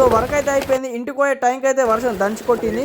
So work అయితే అయిపోయింది. ఇంటికి పోయే టైంకి అయితే వర్షం దంచి కొట్టింది.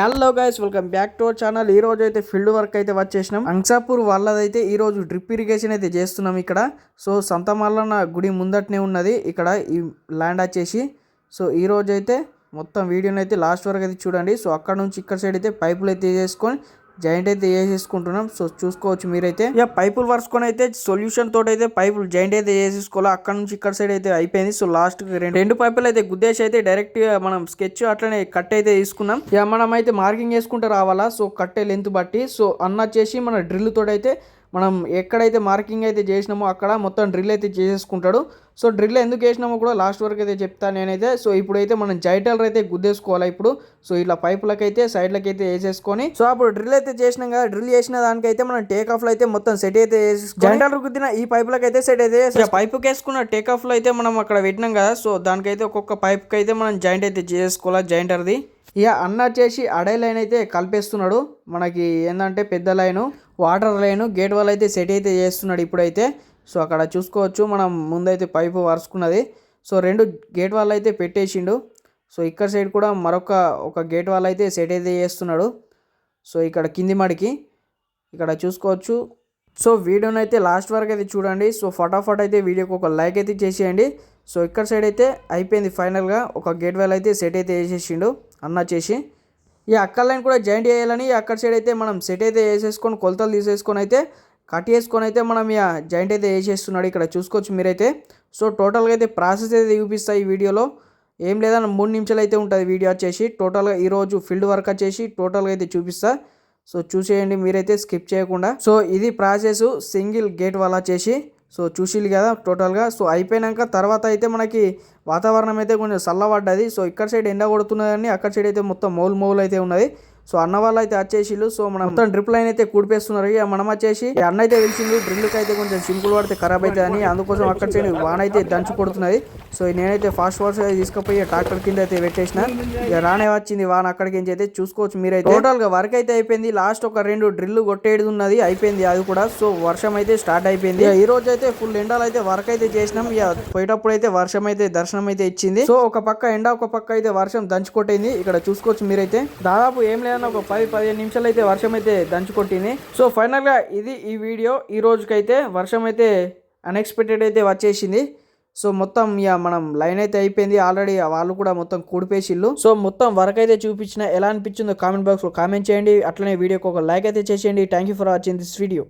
Hello guys, welcome back to our channel. ఈ రోజు అయితే ఫీల్డ్ వర్క్ అయితే వచ్చేసినాం. అంసాపూర్ వాళ్ళదైతే ఈ రోజు డ్రిప్ ఇరిగేషన్ అయితే చేస్తున్నాం ఇక్కడ. సో సంత మల్లన్న గుడి ముందటనే ఉన్నది ఇక్కడ ఈ ల్యాండ్ వచ్చేసి. సో ఈ రోజు అయితే మొత్తం వీడియోని అయితే లాస్ట్ వరకు అయితే చూడండి. సో అక్కడ నుంచి ఇక్కడ సైడ్ అయితే పైపులు అయితే వేసేసుకొని జాయింట్ అయితే వేసేసుకుంటున్నాం. సో చూసుకోవచ్చు మీరైతే. ఇక పైపులు వరుసుకొని అయితే సొల్యూషన్ తోటి అయితే పైపులు జాయింట్ అయితే వేసేసుకోవాలి. అక్కడ నుంచి ఇక్కడ సైడ్ అయితే అయిపోయింది. సో లాస్ట్ రెండు పైపులు అయితే గుద్దేసి అయితే డైరెక్ట్ గా మనం స్కెచ్ అట్లనే కట్ అయితే తీసుకున్నాం. ఇక మనం అయితే మార్కింగ్ వేసుకుంటే రావాలా. సో కట్టే లెంత్ బట్టి సో అన్న చేసి మన డ్రిల్ తోటి అయితే మనం ఎక్కడైతే మార్కింగ్ అయితే చేసినామో అక్కడ మొత్తం డ్రిల్ అయితే చేసేసుకుంటాడు. సో డ్రిల్ ఎందుకు వేసినామో కూడా లాస్ట్ వరకు అయితే చెప్తాను నేనైతే. సో ఇప్పుడైతే మనం జైటల్ అయితే గుద్దేసుకోవాలి ఇప్పుడు. సో ఇలా పైపులకైతే సైడ్లకి అయితే వేసేసుకొని సో అప్పుడు డ్రిల్ అయితే చేసినాం కదా, డ్రిల్ చేసిన దానికైతే మనం టేక్ ఆఫ్ లో అయితే మొత్తం సెట్ అయితే జైటల్ గుద్దిన ఈ పైపులకి అయితే సెట్ అయితే పైపుకి వేసుకున్న టేక్ ఆఫ్ లో అయితే మనం అక్కడ పెట్టినాం కదా. సో దానికైతే ఒక్కొక్క పైప్కి అయితే మనం జాయింట్ అయితే చేసుకోవాలి జైంటర్ది. ఇక అన్న వచ్చేసి అడే లైన్ అయితే కలిపేస్తున్నాడు. మనకి ఏంటంటే పెద్ద line water line gate wall అయితే సెట్ అయితే చేస్తున్నాడు ఇప్పుడైతే. సో అక్కడ చూసుకోవచ్చు మనం ముందైతే పైపు వరుసుకున్నది. సో రెండు గేట్ వాల్ అయితే పెట్టేసిండు. సో ఇక్కడ సైడ్ కూడా ఒక గేట్ వాల్ అయితే సెట్ అయితే చేస్తున్నాడు. సో ఇక్కడ కింది మడికి ఇక్కడ చూసుకోవచ్చు. సో వీడియోని అయితే లాస్ట్ వరకు అయితే చూడండి. సో ఫటాఫట్ అయితే వీడియోకి ఒక లైక్ అయితే చేసేయండి. సో ఇక్కడ సైడ్ అయితే అయిపోయింది ఫైనల్గా. ఒక గేట్ వాల్ అయితే సెట్ అయితే వేసేసిండు అన్న చేసి. ఈ అక్కడ లైన్ కూడా జాయింట్ చేయాలని అక్కడ సైడ్ అయితే మనం సెట్ అయితే వేసేసుకొని కొలతలు తీసేసుకొని అయితే కట్ చేసుకొని అయితే మనం ఇక జాయింట్ అయితే వేసేస్తున్నాడు ఇక్కడ చూసుకోవచ్చు మీరైతే. సో టోటల్గా అయితే ప్రాసెస్ అయితే చూపిస్తాయి ఈ వీడియోలో. ఏం లేదన్న 3 నిమిషాలు అయితే ఉంటుంది వీడియో వచ్చేసి. టోటల్గా ఈరోజు ఫీల్డ్ వర్క్ వచ్చేసి టోటల్గా అయితే చూపిస్తా. సో చూసేయండి మీరైతే స్కిప్ చేయకుండా. సో ఇది ప్రాసెస్ సింగిల్ గేట్ వల్ల వచ్చేసి. సో చూసిల్లు కదా టోటల్గా. సో అయిపోయినాక తర్వాత అయితే మనకి వాతావరణం అయితే కొంచెం చల్లబడ్డది. సో ఇక్కడ సైడ్ ఎండ కొడుతున్నదని అక్కడ సైడ్ అయితే మొత్తం మౌలు అయితే ఉన్నది. సో అన్న వాళ్ళు అయితే వచ్చేసిళ్ళు. సో మనం మొత్తం డ్రిప్ లైన్ అయితే కూడిపేస్తున్నారు. ఇక మనం వచ్చేసి అన్న అయితే తెలిసింది డ్రిల్కి అయితే కొంచెం సింపుల్ పడితే ఖరాబ్ అవుతుంది అని, అందుకోసం అక్కడ సైడ్ వాన అయితే దంచి కొడుతున్నది. సో నేనైతే ఫాస్ట్ తీసుకుపోయి ట్రాక్టర్ కింద అయితే పెట్టేసిన. ఇక రానే వచ్చింది వాన అక్కడికి అయితే చూసుకోవచ్చు మీరైతే. టోటల్ గా వర్క్ అయితే అయిపోయింది. లాస్ట్ ఒక 2 డ్రిల్ కొట్టేది ఉన్నది అయిపోయింది అది కూడా. సో వర్షం అయితే స్టార్ట్ అయిపోయింది. ఈ రోజు అయితే ఫుల్ ఎండలు అయితే వర్క్ అయితే చేసినాం. ఇక పోయేటప్పుడు అయితే వర్షం అయితే దర్శనం అయితే ఇచ్చింది. సో ఒక పక్క ఎండ ఒక పక్క అయితే వర్షం దంచి కొట్టింది ఇక్కడ చూసుకోవచ్చు మీరైతే. దాదాపు ఏం లేదన్నా ఒక 10-15 నిమిషాలు అయితే వర్షం అయితే దంచి కొట్టింది. సో ఫైనల్ గా ఇది ఈ వీడియో. ఈ రోజుకైతే వర్షం అయితే అన్ఎక్స్పెక్టెడ్ అయితే వచ్చేసింది. సో మొత్తం ఇక మనం లైన్ అయితే అయిపోయింది ఆల్రెడీ. వాళ్ళు కూడా మొత్తం కూడిపేసిళ్ళు. సో మొత్తం వర్క్ అయితే చూపించిన ఎలా అనిపించిందో కామెంట్ బాక్స్ లో కామెంట్ చేయండి. అట్లనే వీడియోకి ఒక లైక్ అయితే చేసేయండి. Thank you for watching this video.